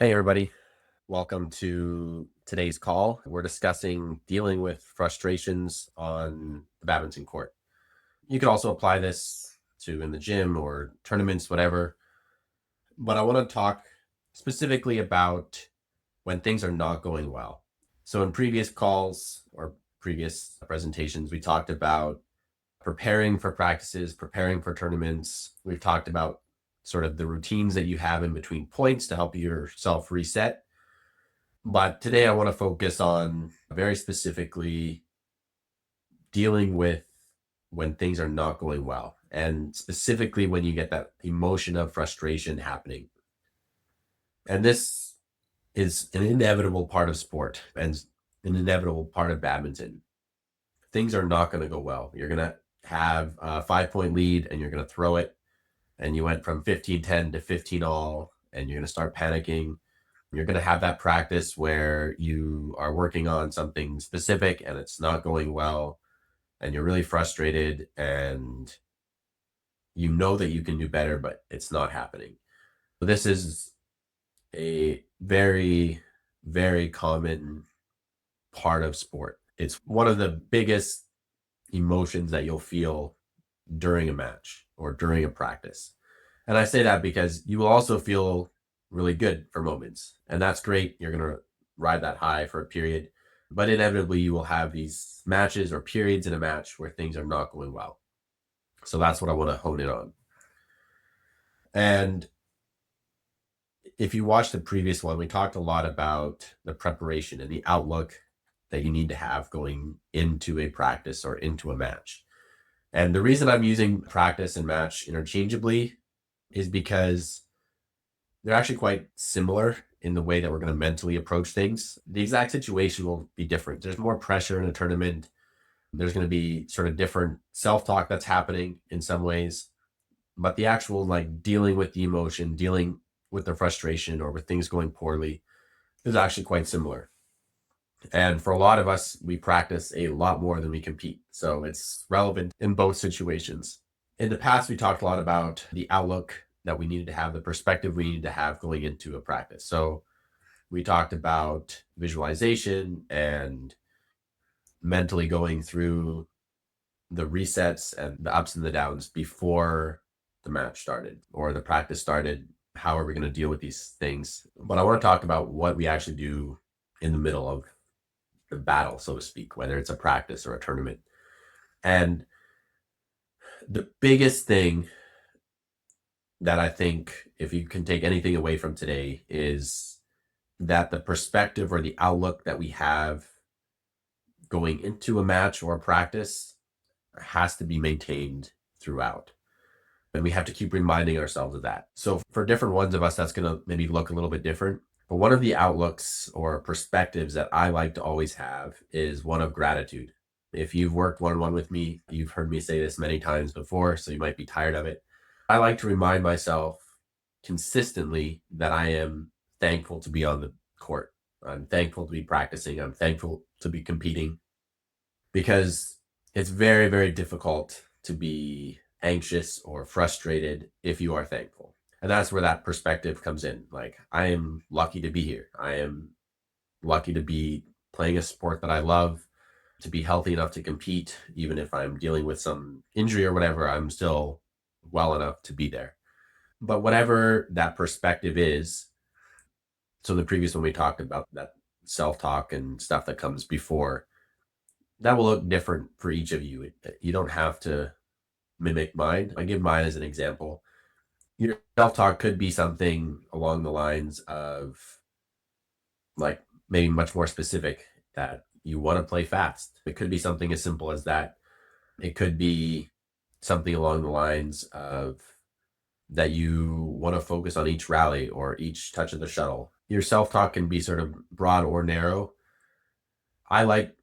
Hey, everybody. Welcome to today's call. We're discussing dealing with frustrations on the badminton court. You could also apply this to in the gym or tournaments, whatever. But I want to talk specifically about when things are not going well. So, in previous calls or previous presentations, we talked about preparing for practices, preparing for tournaments. We've talked about sort of the routines that you have in between points to help yourself reset. But today I want to focus on very specifically dealing with when things are not going well, and specifically when you get that emotion of frustration happening. And this is an inevitable part of sport and an inevitable part of badminton. Things are not going to go well. You're going to have a 5 point lead and you're going to throw it, and you went from 15-10 to 15 all, and you're going to start panicking. You're going to have that practice where you are working on something specific and it's not going well, and you're really frustrated, and you know that you can do better, but it's not happening. So this is a very, very common part of sport. It's one of the biggest emotions that you'll feel during a match or during a practice. And I say that because you will also feel really good for moments, and that's great. You're going to ride that high for a period, but inevitably you will have these matches or periods in a match where things are not going well. So that's what I want to hone in on. And if you watch the previous one, we talked a lot about the preparation and the outlook that you need to have going into a practice or into a match. And the reason I'm using practice and match interchangeably is because they're actually quite similar in the way that we're going to mentally approach things. The exact situation will be different. There's more pressure in a tournament. There's going to be sort of different self-talk that's happening in some ways, but the actual like dealing with the emotion, dealing with the frustration or with things going poorly is actually quite similar. And for a lot of us, we practice a lot more than we compete. So it's relevant in both situations. In the past, we talked a lot about the outlook that we needed to have, the perspective we needed to have going into a practice. So we talked about visualization and mentally going through the resets and the ups and the downs before the match started or the practice started. How are we going to deal with these things? But I want to talk about what we actually do in the middle of the battle, so to speak, whether it's a practice or a tournament. And the biggest thing that I think, if you can take anything away from today, is that the perspective or the outlook that we have going into a match or a practice has to be maintained throughout. And we have to keep reminding ourselves of that. So for different ones of us, that's going to maybe look a little bit different. But one of the outlooks or perspectives that I like to always have is one of gratitude. If you've worked one-on-one with me, you've heard me say this many times before, so you might be tired of it. I like to remind myself consistently that I am thankful to be on the court. I'm thankful to be practicing. I'm thankful to be competing, because it's very, very difficult to be anxious or frustrated if you are thankful. And that's where that perspective comes in. Like, I am lucky to be here. I am lucky to be playing a sport that I love, to be healthy enough to compete. Even if I'm dealing with some injury or whatever, I'm still well enough to be there. But whatever that perspective is, so the previous one we talked about that self-talk and stuff that comes before, that will look different for each of you. You don't have to mimic mine. I give mine as an example. Your self-talk could be something along the lines of, like, maybe much more specific, that you want to play fast. It could be something as simple as that. It could be something along the lines of that you want to focus on each rally or each touch of the shuttle. Your self-talk can be sort of broad or narrow. I like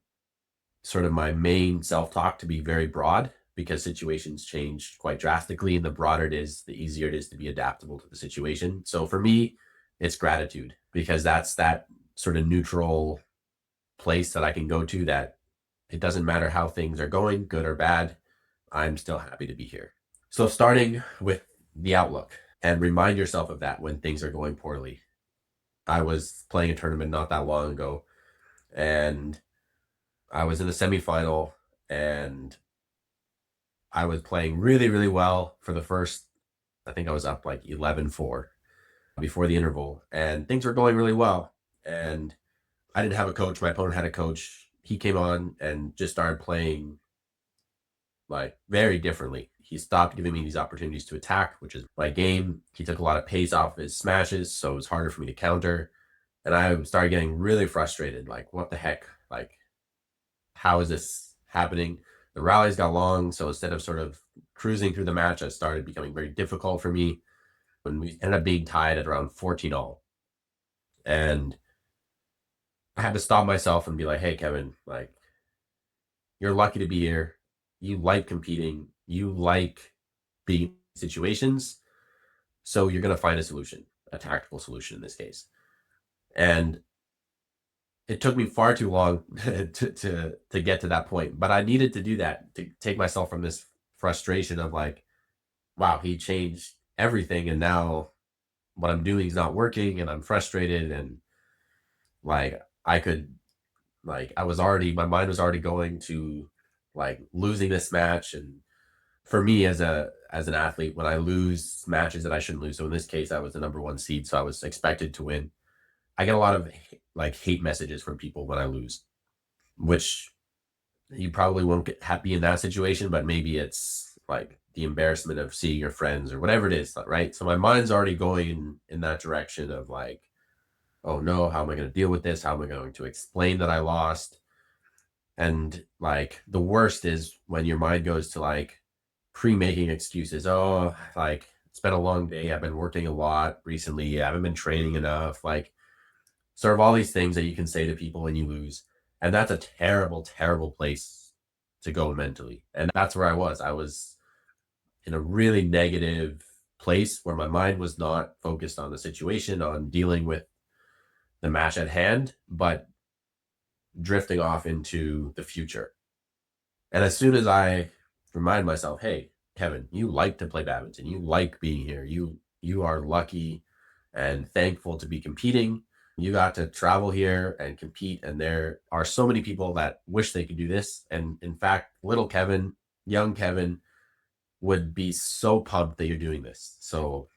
sort of my main self-talk to be very broad, because situations change quite drastically, and the broader it is, the easier it is to be adaptable to the situation. So for me, it's gratitude, because that's that sort of neutral place that I can go to, that it doesn't matter how things are going, good or bad, I'm still happy to be here. So starting with the outlook, and remind yourself of that when things are going poorly. I was playing a tournament not that long ago, and I was in the semifinal, and I was playing really, really well for the first, I think I was up like 11-4 before the interval, and things were going really well. And I didn't have a coach. My opponent had a coach. He came on and just started playing like very differently. He stopped giving me these opportunities to attack, which is my game. He took a lot of pace off his smashes, so it was harder for me to counter. And I started getting really frustrated. Like, what the heck? Like, how is this happening? The rallies got long, so instead of sort of cruising through the match, it started becoming very difficult for me. When we ended up being tied at around 14 all. And I had to stop myself and be like, hey, Kevin, like, you're lucky to be here. You like competing. You like being in situations. So you're going to find a solution, a tactical solution in this case. And it took me far too long to get to that point, but I needed to do that to take myself from this frustration of like, wow, he changed everything, and now what I'm doing is not working, and I'm frustrated, and like I could, like I was already, my mind was already going to like losing this match. And for me as an athlete, when I lose matches that I shouldn't lose, so in this case I was the number one seed, so I was expected to win. I get a lot of like hate messages from people when I lose, which you probably won't be in that situation, but maybe it's like the embarrassment of seeing your friends or whatever it is, right? So my mind's already going in that direction of like, oh no, how am I going to deal with this? How am I going to explain that I lost? And like the worst is when your mind goes to like pre-making excuses. Oh, like it's been a long day. I've been working a lot recently. I haven't been training enough. Like sort of all these things that you can say to people when you lose. And that's a terrible, terrible place to go mentally. And that's where I was. I was in a really negative place where my mind was not focused on the situation, on dealing with the match at hand, but drifting off into the future. And as soon as I remind myself, hey, Kevin, you like to play badminton. You like being here. You are lucky and thankful to be competing. You got to travel here and compete. And there are so many people that wish they could do this. And in fact, little Kevin, young Kevin would be so pumped that you're doing this. So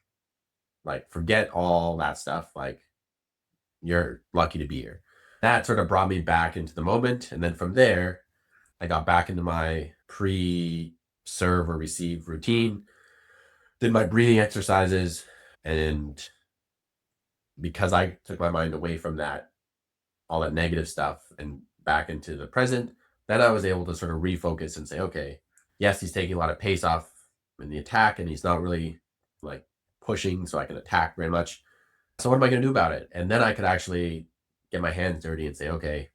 like forget all that stuff. Like you're lucky to be here. That sort of brought me back into the moment. And then from there, I got back into my pre serve or receive routine, did my breathing exercises. And because I took my mind away from that, all that negative stuff, and back into the present, then I was able to sort of refocus and say, okay, yes, he's taking a lot of pace off in the attack and he's not really like pushing so I can attack very much. So what am I going to do about it? And then I could actually get my hands dirty and say, okay,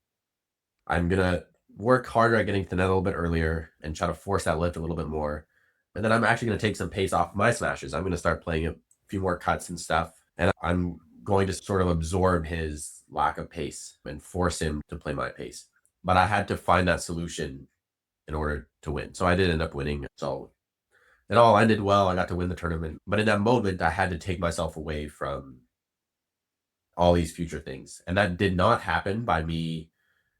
I'm going to work harder at getting to the net a little bit earlier and try to force that lift a little bit more. And then I'm actually going to take some pace off my smashes. I'm going to start playing a few more cuts and stuff. And I'm going to sort of absorb his lack of pace and force him to play my pace. But I had to find that solution in order to win. So I did end up winning. So it all ended well. I got to win the tournament. But in that moment, I had to take myself away from all these future things. And that did not happen by me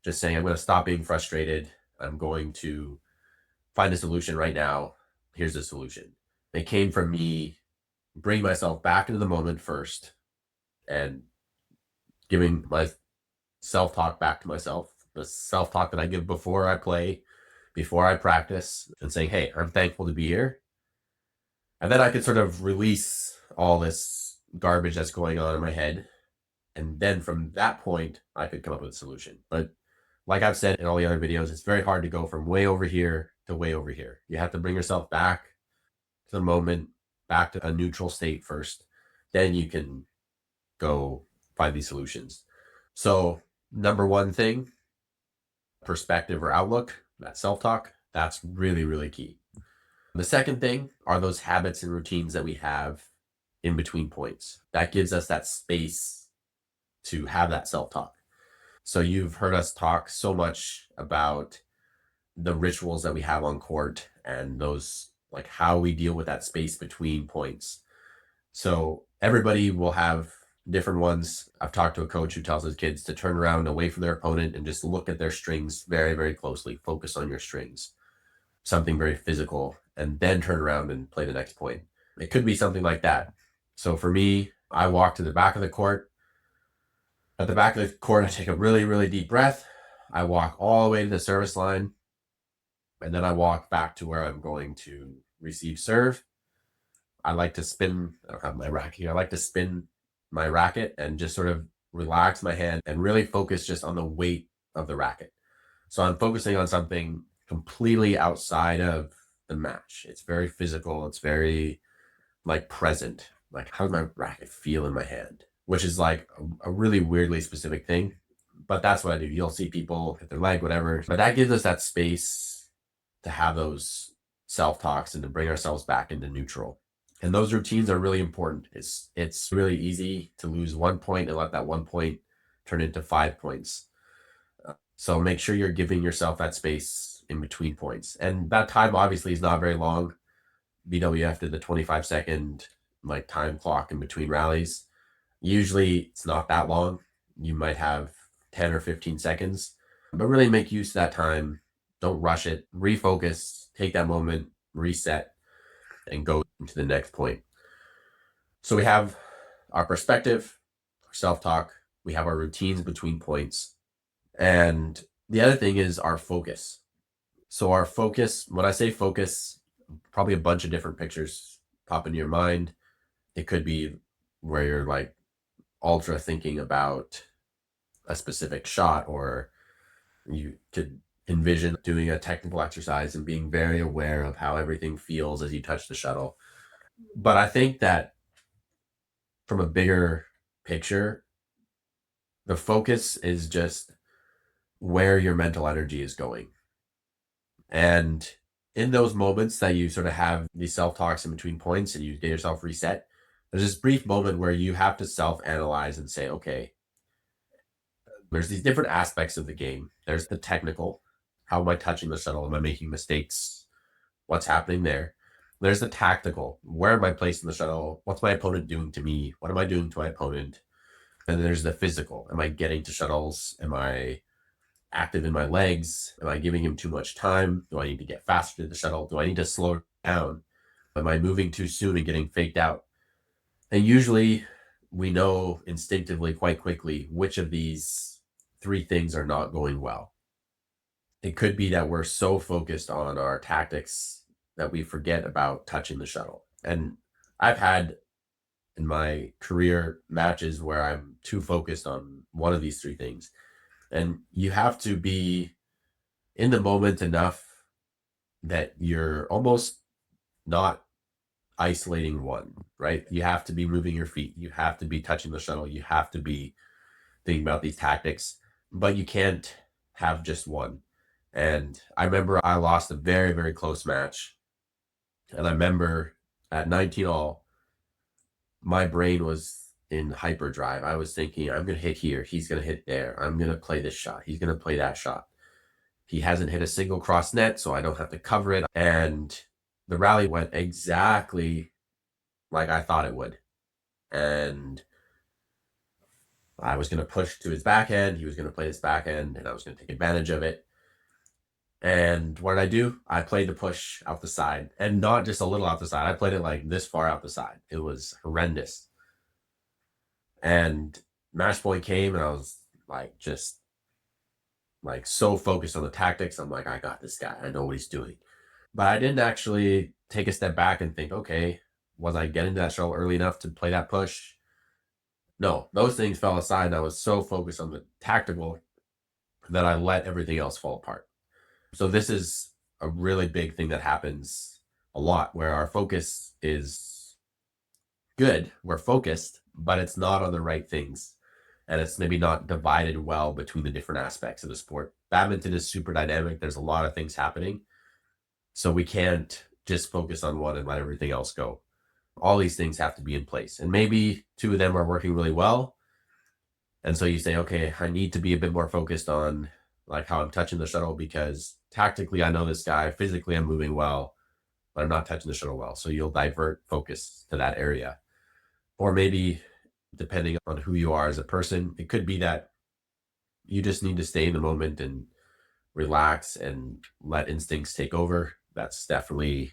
just saying, I'm going to stop being frustrated. I'm going to find a solution right now. Here's the solution. It came from me bringing myself back into the moment first and giving my self-talk back to myself, the self-talk that I give before I play, before I practice, and saying, hey, I'm thankful to be here. And then I could sort of release all this garbage that's going on in my head. And then from that point, I could come up with a solution. But like I've said in all the other videos, it's very hard to go from way over here to way over here. You have to bring yourself back to the moment, back to a neutral state first. Then you can go find these solutions. So, number one thing, perspective or outlook, that self talk, that's really, really key. The second thing are those habits and routines that we have in between points. That gives us that space to have that self talk. So, you've heard us talk so much about the rituals that we have on court and those, like how we deal with that space between points. So, everybody will have different ones. I've talked to a coach who tells his kids to turn around away from their opponent and just look at their strings very, very closely. Focus on your strings, something very physical, and then turn around and play the next point. It could be something like that. So for me, I walk to the back of the court. At the back of the court, I take a really, really deep breath. I walk all the way to the service line, and then I walk back to where I'm going to receive serve. I like to spin, I don't have my racket here. I like to spin my racket and just sort of relax my hand and really focus just on the weight of the racket. So I'm focusing on something completely outside of the match. It's very physical. It's very like present. Like, how does my racket feel in my hand? Which is like a really weirdly specific thing. But that's what I do. You'll see people hit their leg, whatever. But that gives us that space to have those self talks and to bring ourselves back into neutral. And those routines are really important. It's really easy to lose 1 point and let that 1 point turn into 5 points. So make sure you're giving yourself that space in between points. And that time obviously is not very long. BWF did the 25-second like time clock in between rallies. Usually it's not that long. You might have 10 or 15 seconds, but really make use of that time. Don't rush it. Refocus, take that moment, reset, and go into the next point. So we have our perspective, our self-talk, we have our routines between points. And the other thing is our focus. So our focus, when I say focus, probably a bunch of different pictures pop into your mind. It could be where you're like ultra thinking about a specific shot, or you could envision doing a technical exercise and being very aware of how everything feels as you touch the shuttle. But I think that from a bigger picture, the focus is just where your mental energy is going. And in those moments that you sort of have these self-talks in between points and you get yourself reset, there's this brief moment where you have to self-analyze and say, okay, there's these different aspects of the game. There's the technical. How am I touching the shuttle? Am I making mistakes? What's happening there? There's the tactical. Where am I placing the shuttle? What's my opponent doing to me? What am I doing to my opponent? And there's the physical. Am I getting to shuttles? Am I active in my legs? Am I giving him too much time? Do I need to get faster to the shuttle? Do I need to slow down? Am I moving too soon and getting faked out? And usually we know instinctively quite quickly which of these three things are not going well. It could be that we're so focused on our tactics that we forget about touching the shuttle. And I've had in my career matches where I'm too focused on one of these three things. And you have to be in the moment enough that you're almost not isolating one, right? You have to be moving your feet. You have to be touching the shuttle. You have to be thinking about these tactics, but you can't have just one. And I remember I lost a very, very close match. And I remember at 19 all, my brain was in hyperdrive. I was thinking, I'm going to hit here. He's going to hit there. I'm going to play this shot. He's going to play that shot. He hasn't hit a single cross net, so I don't have to cover it. And the rally went exactly like I thought it would. And I was going to push to his backhand. He was going to play his backhand, and I was going to take advantage of it. And what did I do? I played the push out the side, and not just a little out the side. I played it like this far out the side. It was horrendous. And match point came, and I was like, just like so focused on the tactics. I'm like, I got this guy. I know what he's doing. But I didn't actually take a step back and think, okay, was I getting to that shuttle early enough to play that push? No, those things fell aside. And I was so focused on the tactical that I let everything else fall apart. So this is a really big thing that happens a lot, where our focus is good. We're focused, but it's not on the right things. And it's maybe not divided well between the different aspects of the sport. Badminton is super dynamic. There's a lot of things happening. So we can't just focus on one and let everything else go. All these things have to be in place. And maybe two of them are working really well. And so you say, okay, I need to be a bit more focused on like how I'm touching the shuttle, because tactically I know this guy, physically I'm moving well, but I'm not touching the shuttle well. So you'll divert focus to that area. Or maybe depending on who you are as a person. It could be that you just need to stay in the moment and relax and let instincts take over. That's definitely,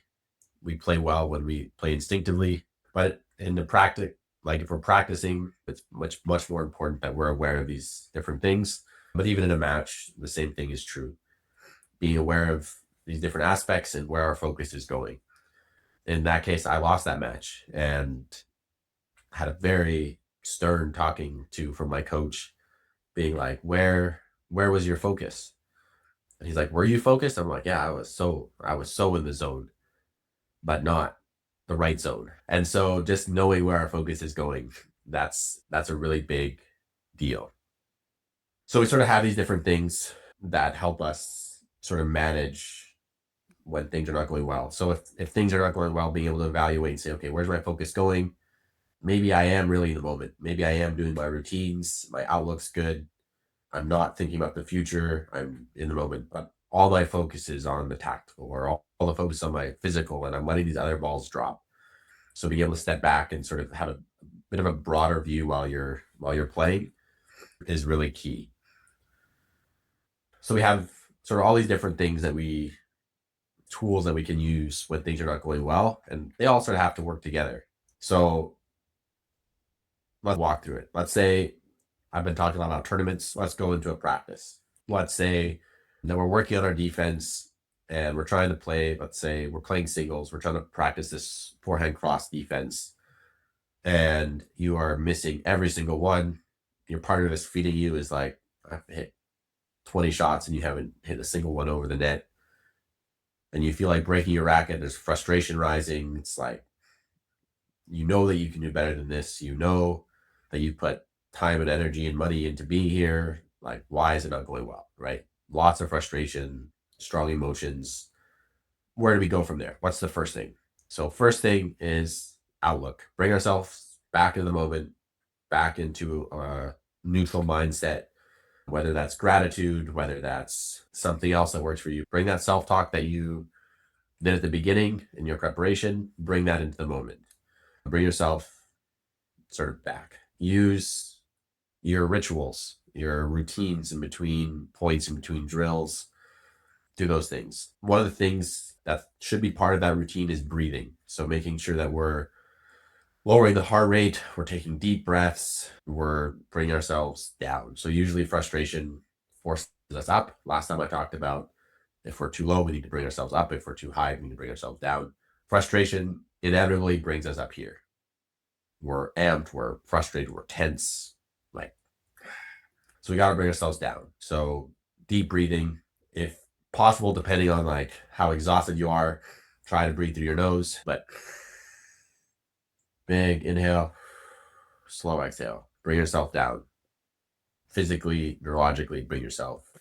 we play well when we play instinctively. But in the practice, like if we're practicing, it's much more important that we're aware of these different things. But even in a match, the same thing is true. Being aware of these different aspects and where our focus is going. In that case, I lost that match and had a very stern talking to from my coach, being like, where was your focus? And he's like, were you focused? I'm like, yeah, I was so in the zone, but not the right zone. And so just knowing where our focus is going, that's a really big deal. So we sort of have these different things that help us sort of manage when things are not going well. So if things are not going well, being able to evaluate and say, okay, where's my focus going? Maybe I am really in the moment. Maybe I am doing my routines. My outlook's good. I'm not thinking about the future. I'm in the moment, but all my focus is on the tactical, or all the focus on my physical, and I'm letting these other balls drop. So being able to step back and sort of have a bit of a broader view while you're playing is really key. So we have sort of all these different things that we tools that we can use when things are not going well, and they all sort of have to work together. So let's walk through it. Let's say I've been talking a lot about tournaments. Let's go into a practice. Let's say that we're working on our defense and we're trying to play, let's say we're playing singles, we're trying to practice this forehand cross defense, and you are missing every single one. Your partner that's feeding you is like, I've hit 20 shots and you haven't hit a single one over the net. And you feel like breaking your racket. There's frustration rising. It's like, you know that you can do better than this. You know that you put time and energy and money into being here. Like, why is it not going well? Right? Lots of frustration, strong emotions. Where do we go from there? What's the first thing? So, first thing is outlook. Bring ourselves back in the moment, back into a neutral mindset, whether that's gratitude, whether that's something else that works for you. Bring that self talk that you did at the beginning in your preparation, bring that into the moment. Bring yourself sort of back. Use your rituals, your routines in between points, in between drills. Do those things. One of the things that should be part of that routine is breathing. So making sure that we're lowering the heart rate, we're taking deep breaths, we're bringing ourselves down. So usually frustration forces us up. Last time I talked about if we're too low, we need to bring ourselves up. If we're too high, we need to bring ourselves down. Frustration inevitably brings us up here. We're amped, we're frustrated, we're tense. Like, so we got to bring ourselves down. So deep breathing, if possible, depending on like how exhausted you are, try to breathe through your nose, but big inhale, slow exhale. Bring yourself down. Physically, neurologically, bring yourself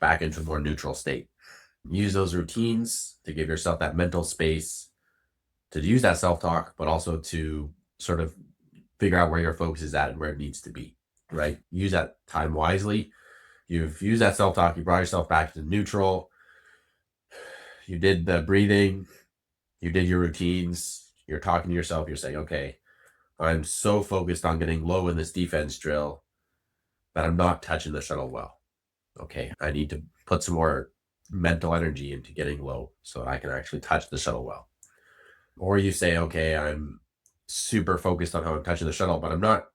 back into a more neutral state. Use those routines to give yourself that mental space to use that self-talk, but also to sort of figure out where your focus is at and where it needs to be, right? Use that time wisely. You've used that self-talk, you brought yourself back to neutral, you did the breathing, you did your routines, you're talking to yourself, you're saying, okay, I'm so focused on getting low in this defense drill that I'm not touching the shuttle well. Okay, I need to put some more mental energy into getting low so I can actually touch the shuttle well. Or you say, okay, I'm super focused on how I'm touching the shuttle, but I'm not,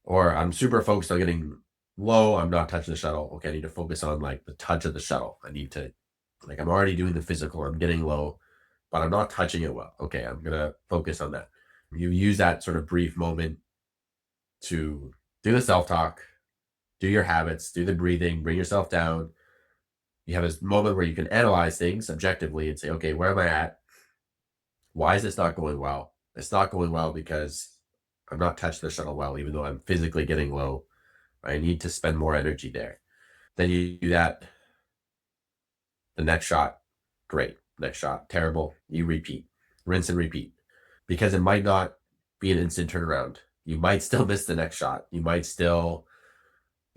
or I'm super focused on getting low, I'm not touching the shuttle. Okay, I need to focus on like the touch of the shuttle. I need to, like, I'm already doing the physical, I'm getting low, but I'm not touching it well. Okay, I'm gonna focus on that. You use that sort of brief moment to do the self talk, do your habits, do the breathing, bring yourself down. You have this moment where you can analyze things objectively and say, okay, where am I at? Why is this not going well? It's not going well because I'm not touching the shuttle well, even though I'm physically getting low. I need to spend more energy there. Then you do that. The next shot, great. Next shot, terrible. You repeat, rinse and repeat, because it might not be an instant turnaround. You might still miss the next shot. You might still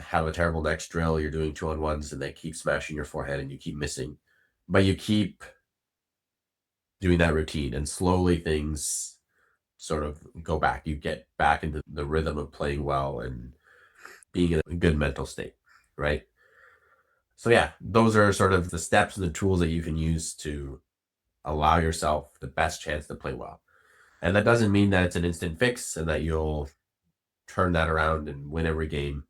have a terrible next drill. You're doing 2-on-1s and they keep smashing your forehand and you keep missing, but you keep doing that routine and slowly things sort of go back. You get back into the rhythm of playing well and being in a good mental state, right? So yeah, those are sort of the steps and the tools that you can use to allow yourself the best chance to play well. And that doesn't mean that it's an instant fix and that you'll turn that around and win every game,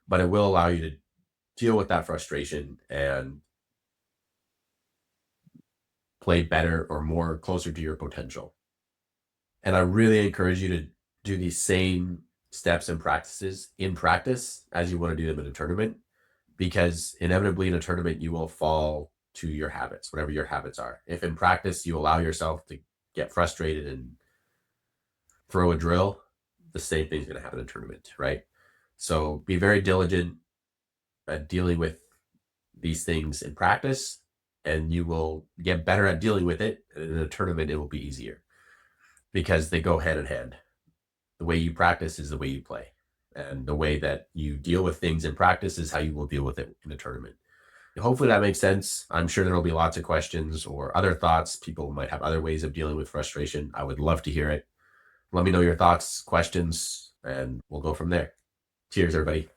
but it will allow you to deal with that frustration and play better or more closer to your potential. And I really encourage you to do these same steps and practices in practice as you want to do them in a tournament, because inevitably in a tournament, you will fall to your habits, whatever your habits are. If in practice you allow yourself to get frustrated and throw a drill, the same thing's going to happen in a tournament, right? So be very diligent at dealing with these things in practice, and you will get better at dealing with it. And in a tournament, it will be easier because they go hand in hand. The way you practice is the way you play. And the way that you deal with things in practice is how you will deal with it in a tournament. Hopefully that makes sense. I'm sure there will be lots of questions or other thoughts. People might have other ways of dealing with frustration. I would love to hear it. Let me know your thoughts, questions, and we'll go from there. Cheers, everybody.